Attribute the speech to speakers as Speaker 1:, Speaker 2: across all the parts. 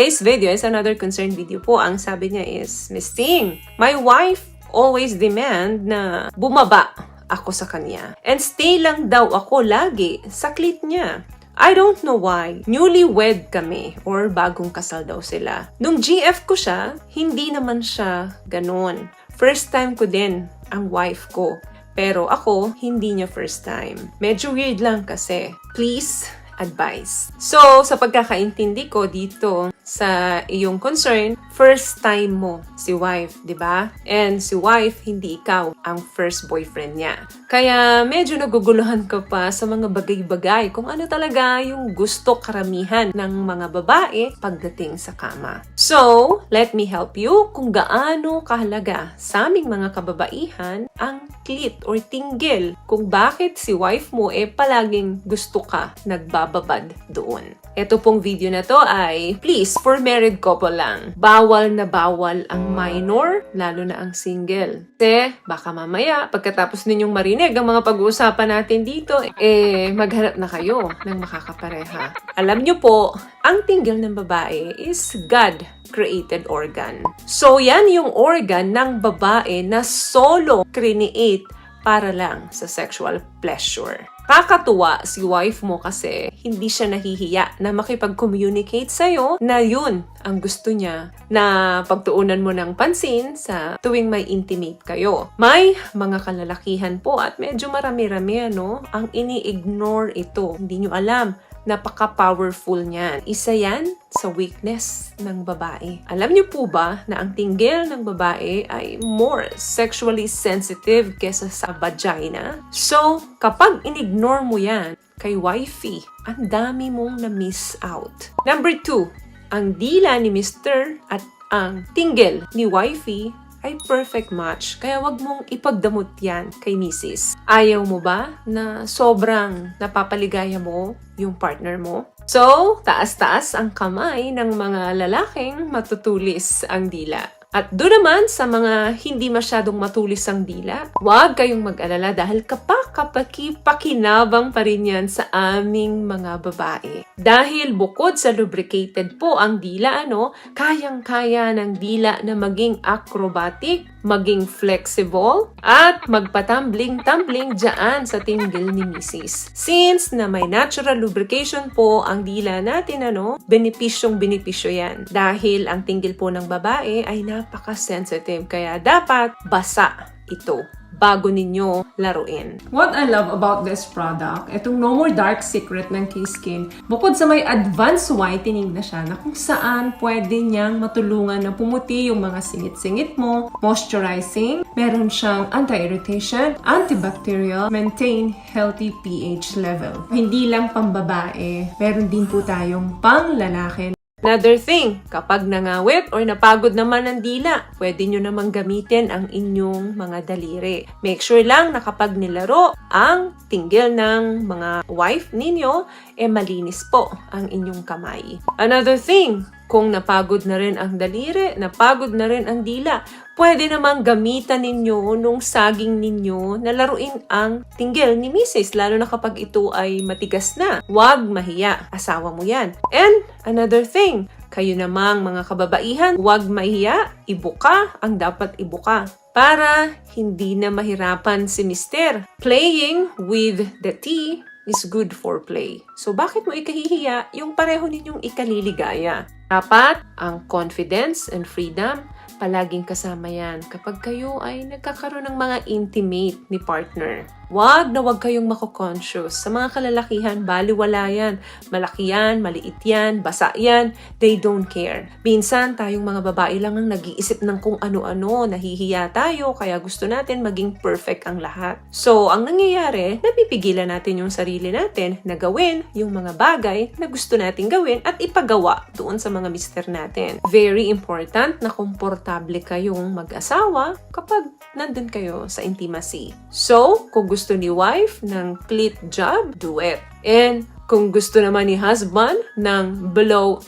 Speaker 1: today's video is another concern video po. Ang sabi niya is, Miss Ting, my wife always demand na bumaba ako sa kanya. And stay lang daw ako lagi sa clit niya. I don't know why. Newlywed kami or bagong kasal daw sila. Nung GF ko siya, hindi naman siya ganun. First time ko din ang wife ko. Pero ako, hindi niya first time. Medyo weird lang kasi. Please, advice. So, sa pagkakaintindi ko dito sa iyong concern, first time mo si wife, di ba? And si wife, hindi ikaw ang first boyfriend niya. Kaya medyo naguguluhan ka pa sa mga bagay-bagay kung ano talaga yung gusto karamihan ng mga babae pagdating sa kama. So, let me help you kung gaano kahalaga sa aming mga kababaihan ang clit or tinggil kung bakit si wife mo palaging gusto ka nagbababad doon. Ito pong video na to ay, please, for married couple lang. Bawal na bawal ang minor, lalo na ang single. Kasi baka mamaya, pagkatapos ninyong marinig ang mga pag-uusapan natin dito, maghanap na kayo ng makakapareha. Alam nyo po, ang tinggil ng babae is God-created organ. So yan yung organ ng babae na solo create para lang sa sexual pleasure. Kakatuwa si wife mo kasi hindi siya nahihiya na makipag-communicate sa'yo na yun ang gusto niya na pagtuunan mo ng pansin sa tuwing may intimate kayo. May mga kalalakihan po at medyo marami-rami ang ini-ignore ito. Hindi nyo alam. Napaka-powerful niyan. Isa yan sa weakness ng babae. Alam niyo po ba na ang tinggil ng babae ay more sexually sensitive kesa sa vagina? So, kapag in-ignore mo yan kay wifey, ang dami mong na-miss out. Number 2, ang dila ni Mr. at ang tinggil ni wifey ay perfect match. Kaya wag mong ipagdamot yan kay Mrs. Ayaw mo ba na sobrang napapaligaya mo yung partner mo? So, taas-taas ang kamay ng mga lalaking matutulis ang dila. At doon naman sa mga hindi masyadong matulis ang dila, huwag kayong mag-alala dahil pakinabang pa rin yan sa aming mga babae. Dahil bukod sa lubricated po ang dila, kayang-kaya ng dila na maging acrobatic, maging flexible, at magpatumbling-tumbling dyan sa tinggil ni Mrs. Since na may natural lubrication po ang dila natin, benepisyong-benepisyo yan. Dahil ang tinggil po ng babae ay napaka-sensitive, kaya dapat basa ito bago ninyo laruin.
Speaker 2: What I love about this product, itong No More Dark Secret ng K-Skin, bukod sa may advanced whitening na siya na kung saan pwede niyang matulungan na pumuti yung mga singit-singit mo, moisturizing, meron siyang anti-irritation, antibacterial, maintain healthy pH level. Hindi lang pambabae, meron din po tayong pang-lalaki.
Speaker 1: Another thing, kapag nangawit or napagod naman ang dila, pwede nyo namang gamitin ang inyong mga daliri. Make sure lang na kapag nilaro ang tinggil ng mga wife ninyo, malinis po ang inyong kamay. Another thing, kung napagod na rin ang daliri, napagod na rin ang dila, pwede namang gamitan ninyo nung saging ninyo na laruin ang tinggil ni Mrs. Lalo na kapag ito ay matigas na. Huwag mahiya. Asawa mo yan. And another thing, kayo namang mga kababaihan, huwag mahiya. Ibuka ang dapat ibuka para hindi na mahirapan si Mr. Playing with the tea is good for play. So bakit mo ikahihiya yung pareho ninyong ikaliligaya? Dapat ang confidence and freedom palaging kasama yan kapag kayo ay nagkakaroon ng mga intimate ni partner. Wag na wag kayong mako-conscious. Sa mga kalalakihan, baliwala yan. Malaki yan, maliit yan, basa yan. They don't care. Minsan, tayong mga babae lang ang nag-iisip ng kung ano-ano. Nahihiya tayo, kaya gusto natin maging perfect ang lahat. So, ang nangyayari, napipigilan natin yung sarili natin na gawin yung mga bagay na gusto natin gawin at ipagawa doon sa mga mister natin. Very important na komportable kayong mag-asawa kapag nandun kayo sa intimacy. So, kung gusto ni wife ng clit job, do it. And kung gusto naman ni husband ng blow,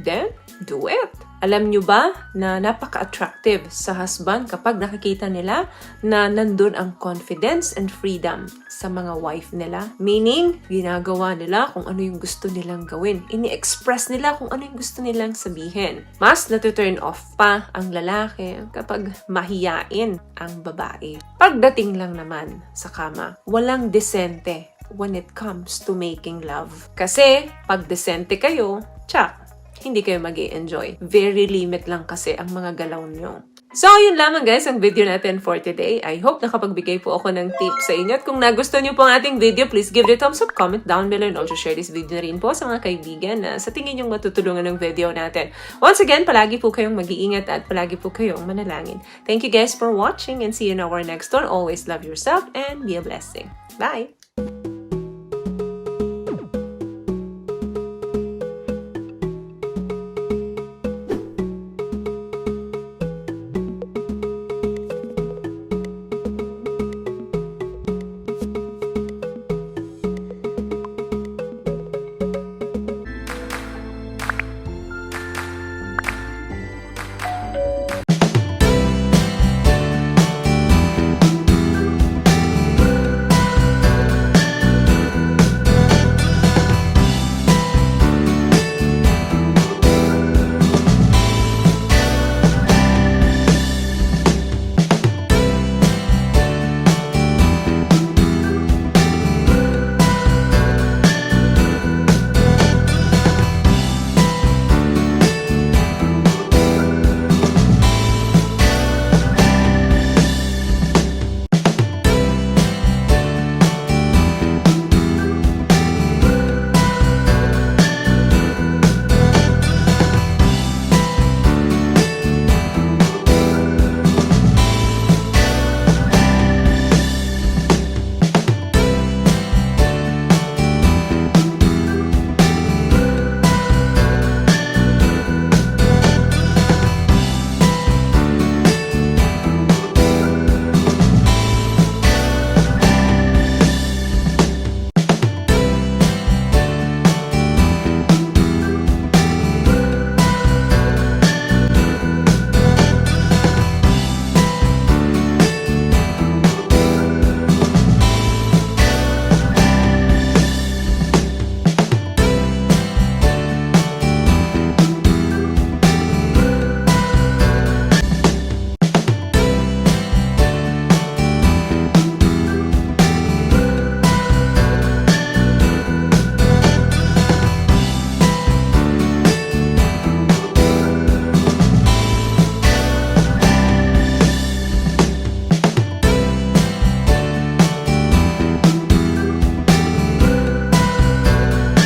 Speaker 1: then do it. Alam nyo ba na napaka-attractive sa husband kapag nakikita nila na nandun ang confidence and freedom sa mga wife nila? Meaning, ginagawa nila kung ano yung gusto nilang gawin. Ini-express nila kung ano yung gusto nilang sabihin. Mas natu-turn off pa ang lalaki kapag mahiyain ang babae. Pagdating lang naman sa kama, walang desente when it comes to making love. Kasi, pag desente kayo, hindi kayo mag-i-enjoy. Very limit lang kasi ang mga galaw nyo. So, yun lamang guys ang video natin for today. I hope nakapagbigay po ako ng tip sa inyo. At kung nagustuhan nyo po ang ating video, please give it a thumbs up, comment down below, and also share this video na rin po sa mga kaibigan na sa tingin nyong matutulungan ng video natin. Once again, palagi po kayong mag-iingat at palagi po kayong manalangin. Thank you guys for watching and see you in our next one. Always love yourself and be a blessing. Bye!